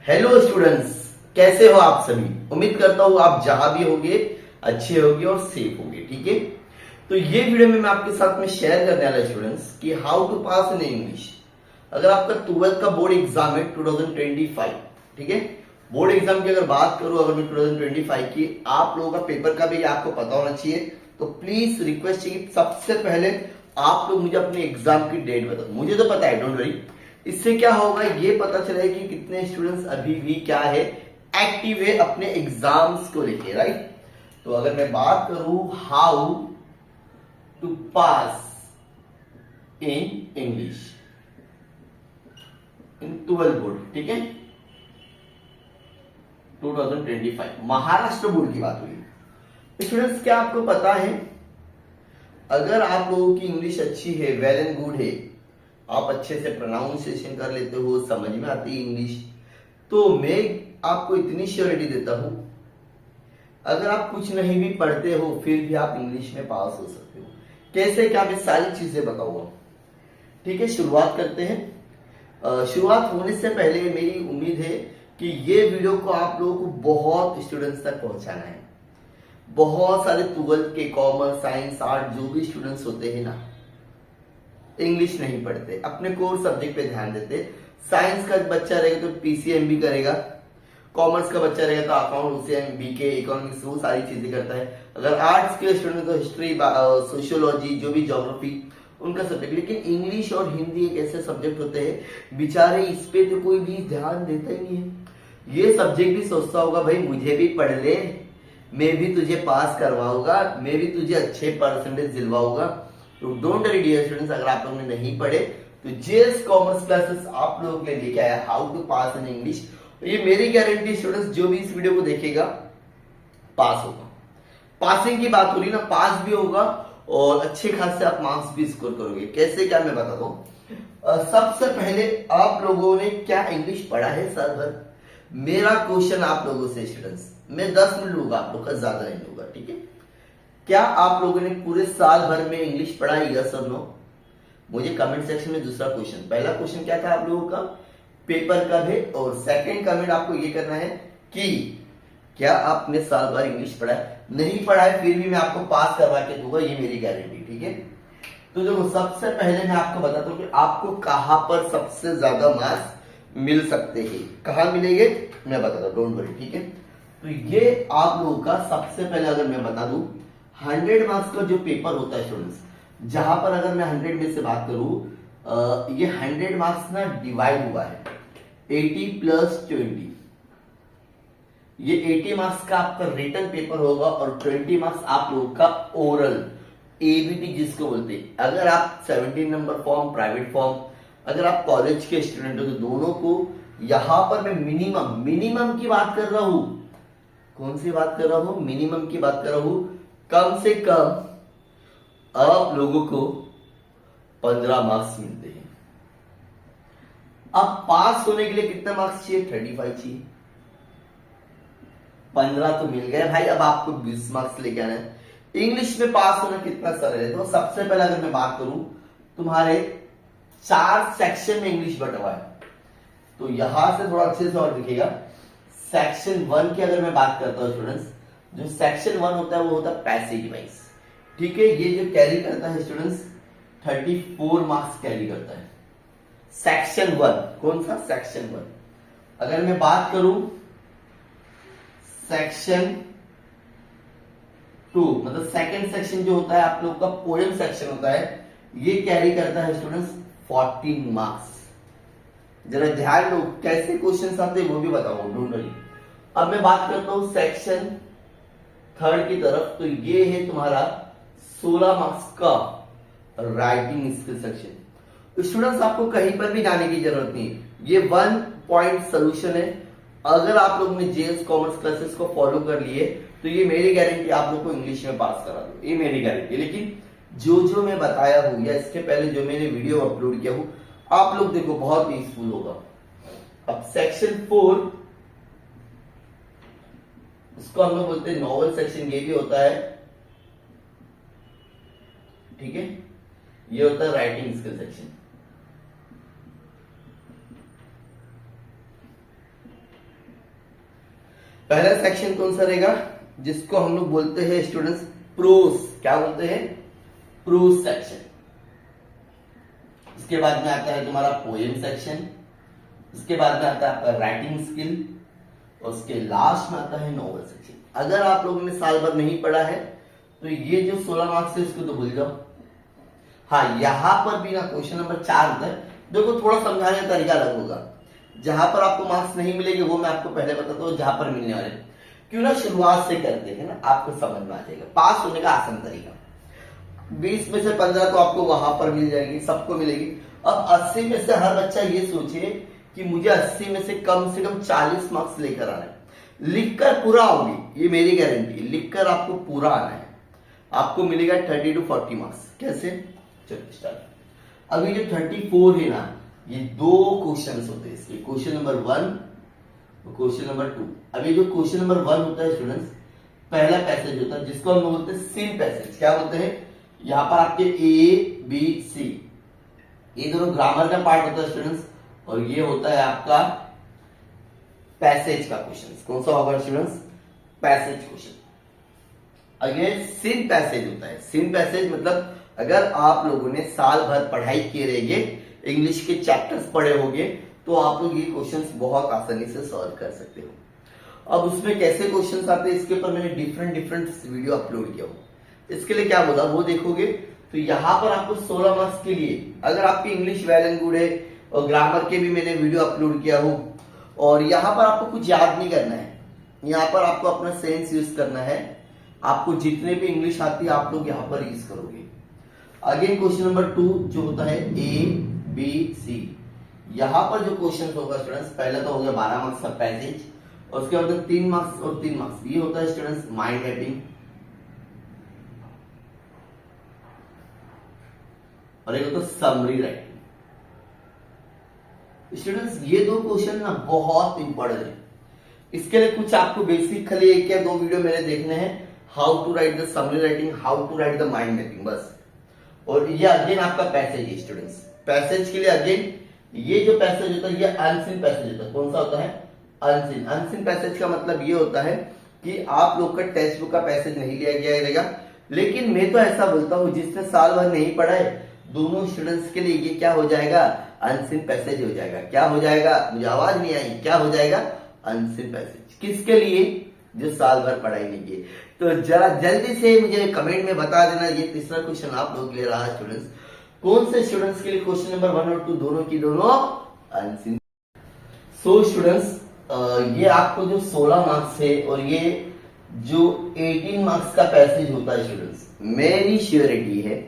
Hello students, कैसे हो आप सभी। उम्मीद करता हूँ आप जहां भी होंगे अच्छे होंगे और सेफ होंगे। ठीक है, तो ये वीडियो में मैं आपके साथ में शेयर करने वाला स्टूडेंट्स कि how to pass in English. अगर आपका 12th का बोर्ड एग्जाम है 2025, ठीक है, बोर्ड एग्जाम की अगर बात करूं, अगर मैं 2025 की आप लोगों का पेपर का भी आपको पता होना चाहिए, तो प्लीज रिक्वेस्ट चाहिए सबसे पहले आप लोग मुझे अपने एग्जाम की डेट बताओ। मुझे तो पता है, डोंट वरी। इससे क्या होगा, ये पता चलेगा कि कितने स्टूडेंट्स अभी भी क्या है, एक्टिव है अपने एग्जाम्स को लेके, राइट। तो अगर मैं बात करूं how to pass in English in 12 board, ठीक है, 2025 महाराष्ट्र बोर्ड की बात हुई। स्टूडेंट्स, क्या आपको पता है, अगर आप लोगों की इंग्लिश अच्छी है, वेल एंड गुड है, आप अच्छे से प्रोनाउंसिएशन कर लेते हो, समझ में आती है इंग्लिश, तो मैं आपको इतनी श्योरिटी देता हूं, अगर आप कुछ नहीं भी पढ़ते हो फिर भी आप इंग्लिश में पास हो सकते हो। कैसे, क्या, मैं सारी चीजें बताऊंगा। ठीक है, शुरुआत करते हैं। शुरुआत होने से पहले मेरी उम्मीद है कि ये वीडियो को आप लोगों को बहुत स्टूडेंट्स तक पहुंचाना है। बहुत सारे 12th के कॉमर्स, साइंस, आर्ट जो भी स्टूडेंट्स होते हैं ना, इंग्लिश नहीं पढ़ते, अपने कोर सब्जेक्ट पे ध्यान देते। साइंस का बच्चा रहेगा तो पीसीएमबी करेगा, कॉमर्स का बच्चा रहेगा तो अकाउंट, ओसीएम, बीके, इकोनॉमिक्स, वो सारी चीजें करता है। अगर आर्ट्स के स्टूडेंट तो हिस्ट्री, सोशियोलॉजी, जो भी ज्योग्राफी, उनका सब्जेक्ट। लेकिन इंग्लिश और हिंदी एक ऐसे सब्जेक्ट होते हैं, बेचारे इस पे तो कोई भी ध्यान देता ही नहीं है। ये सब्जेक्ट भी सोचता होगा भाई मुझे भी पढ़ ले, मैं भी तुझे पास करवाऊंगा, मैं भी तुझे अच्छे परसेंटेज दिलवाऊंगा। तो डोंट वरी डियर स्टूडेंट्स, अगर आप लोगों ने नहीं पढ़े तो जेएस कॉमर्स क्लासेस आप लोगों के लिए लेके आया how to pass in English. ये मेरी गारंटी स्टूडेंट्स, जो भी इस वीडियो को देखेगा पास होगा। पासिंग की बात हो रही ना, पास भी होगा और अच्छे खासे आप मार्क्स भी स्कोर करोगे। कैसे, क्या, मैं बताता हूँ। सबसे पहले आप लोगों ने क्या इंग्लिश पढ़ा है साल भर। मेरा क्वेश्चन आप लोगों से स्टूडेंट्स, मैं 10 मिनट लूंगा आप लोग का, ज्यादा नहीं लूंगा, ठीक है। क्या आप लोगों ने पूरे साल भर में इंग्लिश पढ़ा है, यस और नो। मुझे कमेंट सेक्शन में दूसरा क्वेश्चन, पहला क्वेश्चन क्या था आप लोगों का, पेपर कब है, और सेकंड कमेंट आपको ये करना है कि क्या आपने साल भर इंग्लिश पढ़ा है। नहीं पढ़ा है फिर भी मैं आपको पास करवा के दूंगा, ये मेरी गारंटी, ठीक है। तो देखो, सबसे पहले मैं आपको बताता हूँ कि आपको कहां पर सबसे ज्यादा मार्क्स मिल सकते हैं, कहां मिलेंगे मैं बताता हूँ, डोंट वरी, ठीक है। तो ये आप लोगों का सबसे पहले अगर मैं बता दूं, 100 मार्क्स का जो पेपर होता है स्टूडेंट्स, जहां पर अगर मैं 100 में से बात करूं, ये 100 मार्क्स ना डिवाइड हुआ है 80 + 20। ये 80 मार्क्स का आपका रिटन पेपर होगा और 20 मार्क्स आप लोगों का ओरल, एबीटी जिसको बोलते हैं। अगर आप 17 नंबर फॉर्म, प्राइवेट फॉर्म, अगर आप कॉलेज के स्टूडेंट हो तो दोनों को, यहां पर मैं मिनिमम की बात कर रहा हूं। कौन सी बात कर रहा हूं, मिनिमम की बात कर रहा हूं। कम से कम आप लोगों को 15 मार्क्स मिलते हैं। अब पास होने के लिए कितने मार्क्स चाहिए, 35 चाहिए। 15 तो मिल गए भाई, अब आपको 20 मार्क्स लेके आना है। इंग्लिश में पास होना कितना सरल है, तो सबसे पहले अगर मैं बात करूं, तुम्हारे 4 सेक्शन में इंग्लिश बटा हुआ है। तो यहां से थोड़ा अच्छे से और दिखेगा। सेक्शन 1 की अगर मैं बात करता हूं स्टूडेंट्स, जो सेक्शन 1 होता है वो होता है पैसिव वॉइस, ठीक है। ये जो कैरी करता है स्टूडेंट्स 34 मार्क्स कैरी करता है। सेक्शन 1 कौन सा, सेक्शन 1। अगर मैं बात करूं सेक्शन 2, मतलब सेकंड सेक्शन जो होता है आप लोग का पोएम सेक्शन होता है, ये कैरी करता है स्टूडेंट्स 14 मार्क्स। जरा ध्यान दो, कैसे क्वेश्चंस आते हैं वो भी बताऊंगा, डोंट वरी। अब मैं बात करता हूं सेक्शन 3 की तरफ, तो ये है तुम्हारा 16 मार्क्स का राइटिंग स्किल सेक्शन। स्टूडेंट्स, आपको कहीं पर भी जाने की जरूरत नहीं, ये 1 पॉइंट सोल्यूशन है। अगर आप लोगों ने जेएस कॉमर्स क्लासेस को फॉलो कर लिए तो ये मेरी गारंटी आप लोग को इंग्लिश में पास करा दो, ये मेरी गारंटी। लेकिन जो मैं बताया हूं या इसके पहले जो मैंने वीडियो अपलोड किया हूं, आप लोग देखो बहुत यूजफुल होगा। अब सेक्शन 4, इसको हम लोग बोलते हैं नॉवल सेक्शन, ये भी होता है, ठीक है। ये होता है राइटिंग स्किल सेक्शन। पहला सेक्शन कौन सा रहेगा, जिसको हम लोग बोलते हैं स्टूडेंट्स प्रोस। क्या बोलते हैं? Pros section. इसके बाद में आता है तुम्हारा पोएम सेक्शन, इसके बाद में आता है आपका राइटिंग स्किल, और उसके लास्ट में आता है नॉवल सेक्शन। अगर आप लोगों ने साल भर नहीं पढ़ा है तो ये जो 16 मार्क्स है इसको तो भूल जाओ। हाँ, यहां पर भी ना क्वेश्चन नंबर 4 होता है। देखो थोड़ा समझाने का तरीका अलग होगा। जहां पर आपको मार्क्स नहीं मिलेंगे वो मैं आपको पहले बताता हूँ, जहां पर मिलने वाले क्यों ना शुरुआत से करते हैं ना, आपको समझ में आ जाएगा। पास होने का आसान तरीका, 20 में से 15 तो आपको वहां पर मिल जाएगी, सबको मिलेगी। अब 80 में से हर बच्चा ये सोचे कि मुझे 80 में से कम 40 मार्क्स लेकर आना है। लिखकर पूरा होगी, ये मेरी गारंटी है, लिखकर आपको पूरा आना है। आपको मिलेगा 30 to 40 मार्क्स। कैसे? चलो स्टार्ट। अभी जो 34 है ना, ये 2 क्वेश्चन होते हैं इसके, क्वेश्चन नंबर 1 और क्वेश्चन नंबर 2। अभी जो क्वेश्चन नंबर 1 होता है स्टूडेंट्स, पहला पैसेज होता है जिसको हम लोग बोलते हैं सिन पैसेज। क्या बोलते हैं? यहां पर आपके ABC, ये दोनों ग्रामर का पार्ट होता है स्टूडेंट्स, और ये होता है आपका पैसेज का क्वेश्चन। कौन सा होगा स्टूडेंट्स? Passage question. अगेन सिन पैसेज होता है। सिन पैसेज मतलब अगर आप लोगों ने साल भर पढ़ाई किए रहेंगे, इंग्लिश के चैप्टर्स पढ़े होंगे, तो आप लोग ये क्वेश्चंस बहुत आसानी से सॉल्व कर सकते हो। अब उसमें कैसे क्वेश्चंस आते हैं, इसके ऊपर मैंने डिफरेंट वीडियो अपलोड किया हो। इसके लिए क्या बोला वो देखोगे तो यहाँ पर आपको 16 मार्क्स के लिए, अगर आपकी इंग्लिश वेल एंड गुड है, और ग्रामर के भी मैंने वीडियो अपलोड किया हो, और यहाँ पर आपको कुछ याद नहीं करना है, यहाँ पर आपको अपना सेंस यूज करना है। आपको जितने भी इंग्लिश आती है आप लोग यहाँ पर यूज करोगे। अगेन क्वेश्चन नंबर 2 जो होता है ABC, यहाँ पर जो क्वेश्चन होगा स्टूडेंट्स, पहला तो हो गया 12 मार्क्स का पैसेज, और उसके बाद 3 मार्क्स और 3 मार्क्स, ये होता है स्टूडेंट्स माइंड मैपिंग, और एक होता है समरी राइटिंग। स्टूडेंट्स ये 2 क्वेश्चन ना बहुत इंपॉर्टेंट है। इसके लिए कुछ आपको बेसिक खाली 1 या 2 वीडियो मेरे देखने हैं, how to write the summary writing, how to write the mind mapping, बस। और ये अगेन आपका पैसेज है स्टूडेंट्स। पैसेज के लिए अगेन ये जो पैसेज होता है ये अनसीन पैसेज होता है। कौन सा होता है? अनसीन। अनसीन पैसेज का मतलब ये होता है कि आप लोग का टेक्स्ट बुक का पैसेज नहीं लिया गया रहेगा, लेकिन मैं तो ऐसा बोलता हूं जिसने साल भर नहीं पढ़ा है, दोनों स्टूडेंट्स के लिए ये क्या हो जाएगा? अनसीन पैसेज हो जाएगा। क्या हो जाएगा? मुझे आवाज नहीं आई, क्या हो जाएगा? Unseen passage. किसके लिए? जो साल भर पढ़ाई नहीं की। तो जरा जल्दी से मुझे कमेंट में बता देना, ये तीसरा क्वेश्चन आप लोग ले रहा है स्टूडेंट्स, कौन से स्टूडेंट्स के लिए क्वेश्चन नंबर 1 और 2 दोनों की दोनों अनसीन। सो स्टूडेंट्स ये आपको जो 16 मार्क्स है और ये जो 18 मार्क्स का पैसेज होता है स्टूडेंट्स, मेरी श्योरिटी है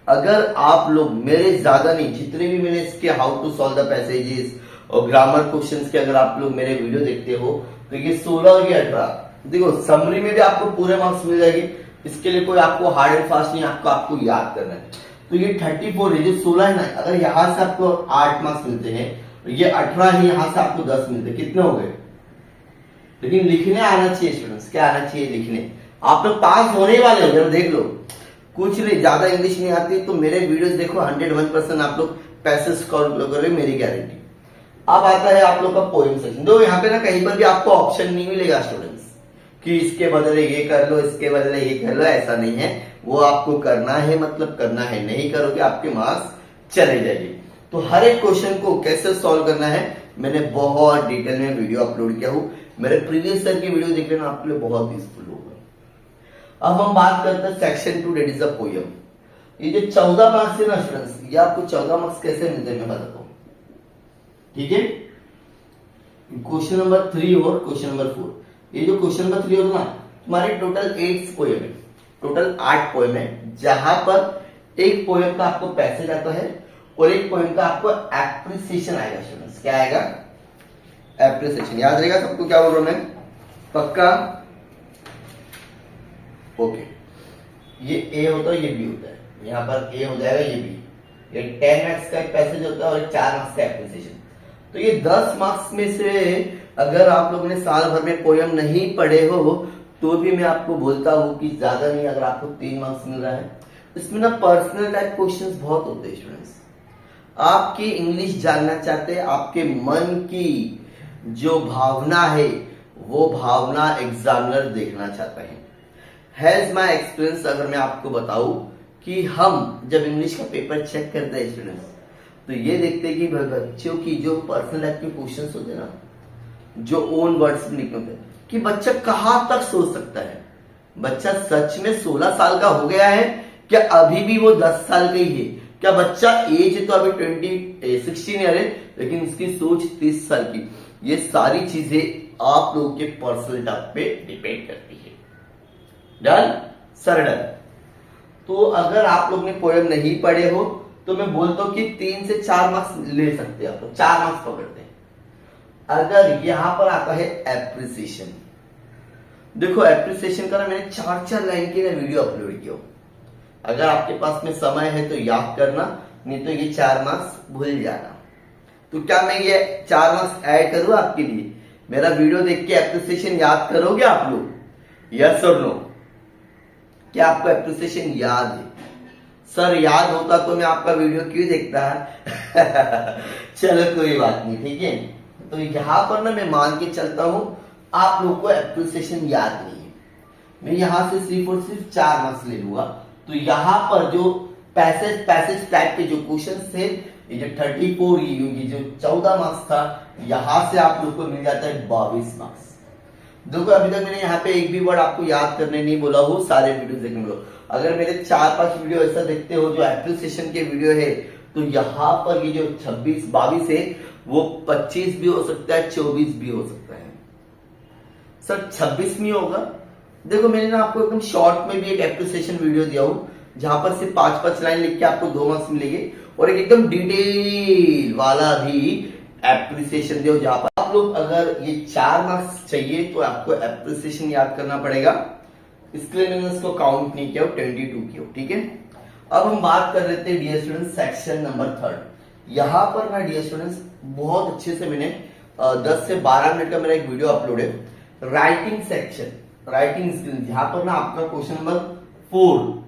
अगर आप लोग मेरे ज्यादा नहीं, जितने भी मैंने इसके how to solve the passages और ग्रामर क्वेश्चंस के अगर आप लोग मेरे वीडियो देखते हो तो ये 16 और ये 18, देखो समरी में भी आपको पूरे मार्क्स मिल जाएंगे। इसके लिए कोई आपको हार्ड एंड फास्ट नहीं, आपको याद करना है। तो ये 34 है, जो 16 है ना, अगर यहां से आपको 8 मार्क्स मिलते हैं, ये 18 है, यहां से आपको 10 मिलते हैं, कितने हो गए? लेकिन लिखने आना चाहिए स्टूडेंट्स। क्या आना चाहिए? लिखने। आप लोग पास होने वाले हो, जरा देख लो। कुछ नहीं, ज्यादा इंग्लिश नहीं आती तो मेरे वीडियोस देखो, 101% आप लोग पैसे स्कोर करोगे, मेरी गारंटी। अब आता है आप लोग का पोएम सेक्शन। दो यहाँ पे ना कहीं पर भी आपको ऑप्शन नहीं मिलेगा स्टूडेंट्स कि इसके बदले ये कर लो, इसके बदले ये कर लो, ऐसा नहीं है। वो आपको करना है, मतलब करना है, नहीं करोगे आपके मार्क्स चले जाएंगे। तो हर एक क्वेश्चन को कैसे सॉल्व करना है मैंने बहुत डिटेल में वीडियो अपलोड किया हूं। मेरे प्रीवियस ईयर की वीडियो देख लेना, आपके लिए बहुत यूजफुल होगा। अब हम बात करते हैं section 2, that is the poem. ये जो 14 मार्क्स है ना स्टूडेंट्स, ये आपको 14 मार्क्स कैसे मिलते हैं मैं बताता हूं, ठीक है। क्वेश्चन नंबर 3 और क्वेश्चन नंबर 4, ये जो क्वेश्चन नंबर 3 होगा ना, तुम्हारे टोटल 8 पोएम है, टोटल 8 पोएम है, जहां पर एक पोएम का आपको पैसेज आता है और एक पोएम का आपको एप्रिसिएशन आएगा स्टूडेंट्स। क्या आएगा? एप्रिसिएशन। याद रहेगा सबको क्या बोल रहा हूं मैं? पक्का? ओके। ये ए होता है, ये बी होता है, यहाँ पर ए हो जाएगा, ये बी। ये 10 मार्क्स का एक पैसेज होता है और एक 4 मार्क्स का एप्रिसिएशन। तो ये 10 मार्क्स में से अगर आप लोगों ने साल भर में पोएम नहीं पढ़े हो तो भी मैं आपको बोलता हूं कि ज्यादा नहीं, अगर आपको 3 मार्क्स मिल रहा है। इसमें ना पर्सनल टाइप क्वेश्चंस बहुत होते हैं स्टूडेंट्स। आपकी इंग्लिश जानना चाहते हैं, आपके मन की जो भावना है वो भावना एग्जामिनर देखना चाहता है। हैज माई एक्सपीरियंस अगर मैं आपको बताऊं कि हम जब इंग्लिश का पेपर चेक करते हैं स्टूडेंट्स, तो ये देखते हैं कि बच्चों की जो पर्सनल लाइफ के क्वेश्चंस होते हैं ना, जो ओन वर्ड्स में लिखे होते हैं, कि बच्चा कहां तक सोच सकता है। बच्चा सच में 16 साल का हो गया है क्या अभी भी वो 10 साल का ही है? क्या बच्चा एज तो अभी 16 ईयर है लेकिन उसकी सोच 30 साल की? ये सारी चीजें आप लोगों के पर्सनल टॉक पे डिपेंड करती है। Done sir done. तो अगर आप लोग ने पोएम नहीं पढ़े हो तो मैं बोलता हूं कि 3 से 4 मार्क्स ले सकते हैं, आप लोग 4 मार्क्स पकड़ते हैं। अगर यहां पर आता है एप्रिसिएशन, देखो एप्रिसिएशन का ना मैंने 4-4 लाइन की ना वीडियो अपलोड किया। अगर आपके पास में समय है तो याद करना, नहीं तो ये 4 मार्क्स भूल जाना। तो क्या मैं ये 4 मार्क्स ऐड करूं आपके लिए? मेरा वीडियो देख के एप्रिसिएशन याद करोगे आप लोग? यस और नो? क्या आपको एप्रिसिएशन याद है? सर याद होता तो मैं आपका वीडियो क्यों देखता है? चलो कोई बात नहीं, ठीक है। तो यहां पर ना मैं मान के चलता हूं आप लोग को एप्रिसिएशन याद नहीं है। मैं यहां से सिर्फ और सिर्फ 4 मार्क्स ले लूंगा। तो यहां पर जो पैसेज टाइप के जो क्वेश्चन थे, ये जो 34 ये जो 14 मार्क्स था, यहां से आप लोग को मिल जाता है 22 मार्क्स। देखो अभी तक मैंने यहाँ पे एक भी वर्ड आपको याद करने नहीं बोला हो, सारे वीडियो देखने बोलो। अगर मेरे 4-5 वीडियो ऐसा देखते हो जो एप्रिसिएशन के वीडियो है, तो यहाँ पर ये जो 26-22 है वो 25 भी हो सकता है, 24 भी हो सकता है। सर 26 नहीं होगा? देखो मैंने ना आपको एकदम शॉर्ट में भी एक एप्रिसिएशन वीडियो दिया हूं जहां पर सिर्फ 5-5 लाइन लिख के आपको 2 मार्क्स मिलेंगे, और एक एकदम डिटेल वाला भी एप्रिसिएशन दिया जहां पर आप लोग अगर ये 4 मार्क्स चाहिए तो आपको एप्रिसिएशन याद करना पड़ेगा। इसलिए मैंने इसको काउंट नहीं किया, 22 किया, ठीक है। अब हम बात कर लेते हैं डियर स्टूडेंट्स सेक्शन नंबर 3। यहां पर ना डियर स्टूडेंट्स बहुत अच्छे से मैंने 10 से 12 मिनट का मेरा एक वीडियो अपलोड है, राइटिंग सेक्शन, राइटिंग स्किल। यहां पर ना आपका question number 4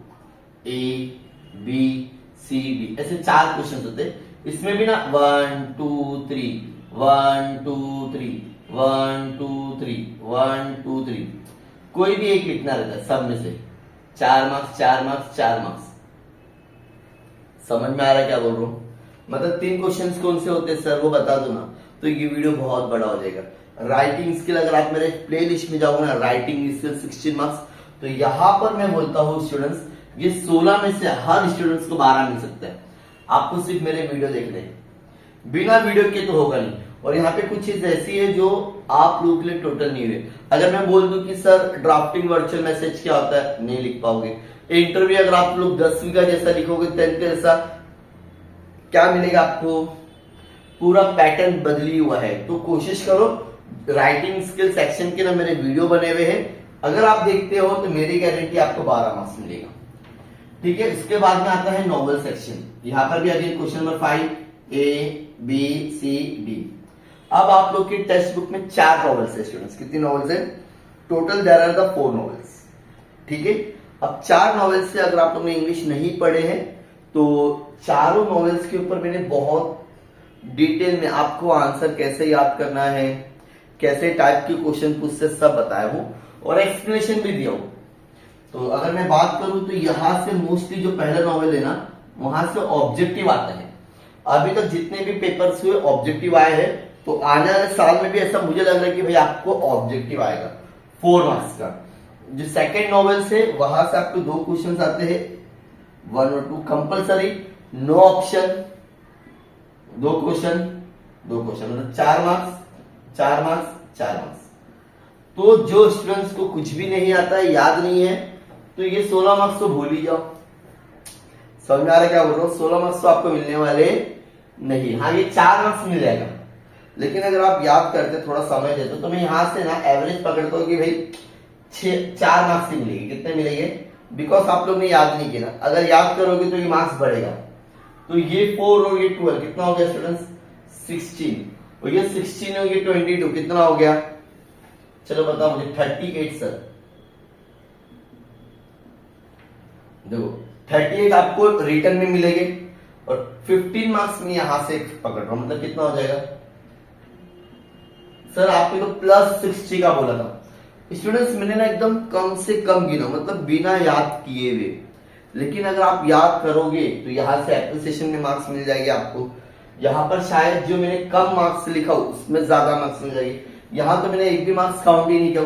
A B C D ऐसे 4 क्वेश्चन होते हैं। इसमें भी ना 1 2 3 1 2 3 1 2 3 1 2 3 कोई भी एक लिखना रहता है सब में से। 4 मार्क्स 4 मार्क्स 4 मार्क्स। समझ में आ रहा है क्या बोल रहा हूं? मतलब 3 क्वेश्चंस कौन से होते हैं सर वो बता दो ना, तो ये वीडियो बहुत बड़ा हो जाएगा। राइटिंग स्किल अगर आप मेरे प्लेलिस्ट में जाओगे ना, राइटिंग स्किल 16 मार्क्स, तो यहां पर मैं बोलता हूं स्टूडेंट्स ये 16 में से हर स्टूडेंट्स को 12 मिल सकता है। आपको सिर्फ मेरे वीडियो देखने हैं, बिना वीडियो के तो होगा नहीं। और यहाँ पे कुछ चीज ऐसी है जो आप लोगों के लिए टोटल नहीं है। अगर मैं बोल दूं कि सर ड्राफ्टिंग वर्चुअल मैसेज क्या होता है, नहीं लिख पाओगे। इंटरव्यू अगर आप लोग 10वीं का जैसा लिखोगे, 10th का जैसा, क्या मिलेगा आपको? पूरा पैटर्न बदली हुआ है। तो कोशिश करो, राइटिंग स्किल सेक्शन के ना मेरे वीडियो बने हुए हैं, अगर आप देखते हो तो मेरी गारंटी आपको 12 मार्क्स मिलेगा, ठीक है। इसके बाद में आता है नॉवल सेक्शन। यहां पर भी again question number 5 A B C D। अब आप लोग की टेक्स्ट बुक में 4 नॉवेल्स है स्टूडेंट्स। कितनी नॉवेल्स है टोटल? देयर आर द 4 नॉवेल्स, ठीक है। अब 4 नॉवेल्स से अगर आप लोग ने इंग्लिश नहीं पढ़े हैं तो चारों नॉवेल्स के ऊपर मैंने बहुत डिटेल में आपको आंसर कैसे याद करना है, कैसे टाइप के क्वेश्चन पूछते सब बताया हूं और एक्सप्लेनेशन भी दिया हूं। तो अगर मैं बात करूं तो यहां से मोस्टली जो पहला नॉवेल है ना, वहां से ऑब्जेक्टिव आता है। अभी तक जितने भी पेपर्स हुए ऑब्जेक्टिव आए हैं, तो आने वाले साल में भी ऐसा मुझे लग रहा है कि भाई आपको ऑब्जेक्टिव आएगा 4 मार्क्स का। जो सेकेंड नॉवेल से वहां से आपको 2 क्वेश्चन आते हैं, 1 और 2 कंपल्सरी, नो ऑप्शन, 2 क्वेश्चन मतलब 4 मार्क्स 4 मार्क्स 4 मार्क्स। तो जो स्टूडेंट्स को कुछ भी नहीं आता है, याद नहीं है, तो ये 16 मार्क्स तो भूल ही जाओ। समझ में आ रहा है क्या बोल रहा हूं? 16 मार्क्स तो आपको मिलने वाले नहीं। हाँ ये 4 मार्क्स मिल जाएगा, लेकिन अगर आप याद करते थोड़ा समय देते तो मैं यहां से ना एवरेज पकड़ता हूं कि भाई 4 मार्क्स ही मिलेंगे। कितने मिलेंगे? बिकॉज आप लोग ने याद नहीं किया। अगर याद करोगे तो ये मार्क्स बढ़ेगा। तो ये 4 और ये 12 कितना हो गया स्टूडेंट्स? 16। और ये 16 और ये 22 कितना हो गया? चलो बताओ मुझे। 38 सर। देखो 38 आपको रिटर्न में मिलेंगे और 15 मार्क्स में यहां से पकड़ रहा हूं, मतलब कितना हो जाएगा? सर आपने तो +60 का बोला था। स्टूडेंट्स मैंने ना एकदम कम से कम गिना, मतलब बिना याद किए हुए। लेकिन अगर आप याद करोगे तो यहाँ से एप्रिसिएशन में मार्क्स मिल जाएंगे आपको। यहाँ पर शायद जो मैंने कम मार्क्स लिखा उसमें ज्यादा मार्क्स मिल जाएंगे। यहाँ तो मैंने एक भी मार्क्स काउंट ही नहीं किया।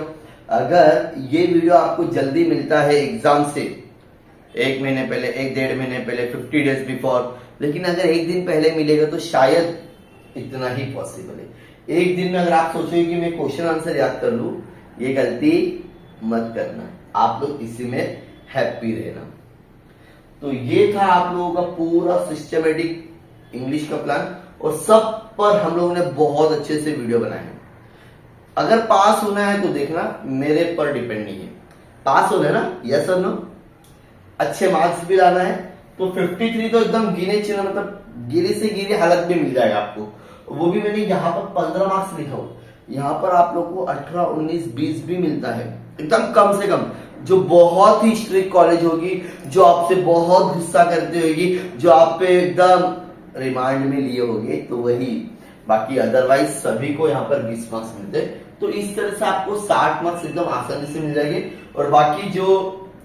अगर ये वीडियो आपको जल्दी मिलता है एग्जाम से, 1 महीने पहले, 1-1.5 महीने पहले, 50 डेज बिफोर, लेकिन अगर 1 दिन पहले मिलेगा तो शायद इतना ही पॉसिबल है। 1 दिन में अगर आप सोचोगे कि मैं क्वेश्चन आंसर याद कर लूं, ये गलती मत करना। आप लोग इसी में हैप्पी रहना। तो ये था आप लोगों का पूरा सिस्टमेटिक इंग्लिश का प्लान, और सब पर हम लोगों ने बहुत अच्छे से वीडियो बनाए हैं। अगर पास होना है तो देखना, मेरे पर डिपेंड नहीं है। पास होना है ना, यस और नो, अच्छे मार्क्स भी लाना है तो 53 तो एकदम गिने चुने, मतलब गिरे से गिरे हालत में मिल जाएगा आपको। वो भी मैंने यहाँ पर 15 मार्क्स लिखा हो, यहाँ पर आप लोग को 18, 19, 20 भी मिलता है एकदम कम से कम। जो बहुत ही स्ट्रिक्ट कॉलेज होगी, जो आपसे बहुत गुस्सा करती होगी, जो आप पे एकदम रिमांड में लिए होगे, तो वही। बाकी अदरवाइज सभी को यहाँ पर 20 मार्क्स मिलते हैं। तो इस तरह से आपको 60 मार्क्स एकदम आसानी से मिल जाएंगे। और बाकी जो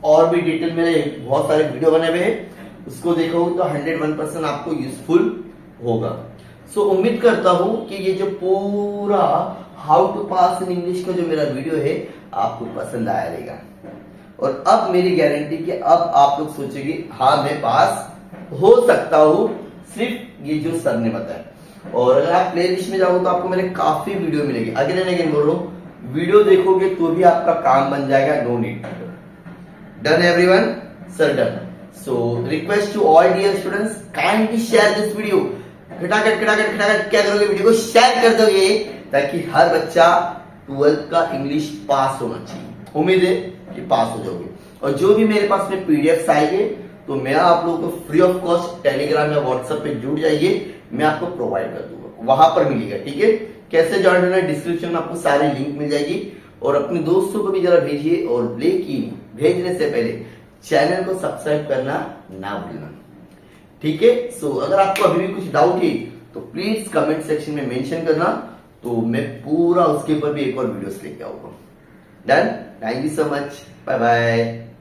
और भी डिटेल मेरे बहुत सारे वीडियो बने हुए हैं, उसको देखो तो 101% आपको यूजफुल होगा। सो उम्मीद करता हूं कि ये जो पूरा how to pass in English का जो मेरा वीडियो है आपको पसंद आया रहेगा। और अब मेरी गारंटी कि अब आप लोग सोचेंगे हाँ मैं पास हो सकता हूं, सिर्फ ये जो सर ने बताया। और अगर आप प्ले लिस्ट में जाओगे तो आपको मेरे काफी वीडियो मिलेंगे। अगेन एंड अगेन बोल रहा हूं, वीडियो देखोगे तो भी आपका काम बन जाएगा। No need. Done everyone? Sir done. So request to all dear students, kindly share this video. खटाखट क्या करोगे, वीडियो को शेयर कर दोगे ताकि हर बच्चा 12th का इंग्लिश पास होना चाहिए। उम्मीद है कि पास हो जाओगे। और जो भी मेरे पास में पीडीएफ आएंगे तो मैं आप लोगों को फ्री ऑफ कॉस्ट टेलीग्राम या व्हाट्सएप पे जुड़ जाइए, मैं आपको प्रोवाइड कर दूंगा, वहां पर मिलेगा। ठीक है, कैसे ज्वाइन होना है डिस्क्रिप्शन में आपको सारी लिंक मिल जाएगी। और अपने दोस्तों को भी जरा भेजिए, और लेकिन भेजने से पहले चैनल को सब्सक्राइब करना ना भूलना। ठीक है। सो अगर आपको अभी भी कुछ डाउट है तो प्लीज कमेंट सेक्शन में मेंशन करना, तो मैं पूरा उसके ऊपर भी एक और वीडियोस लेके आऊंगा। Done. Thank you so much. Bye bye.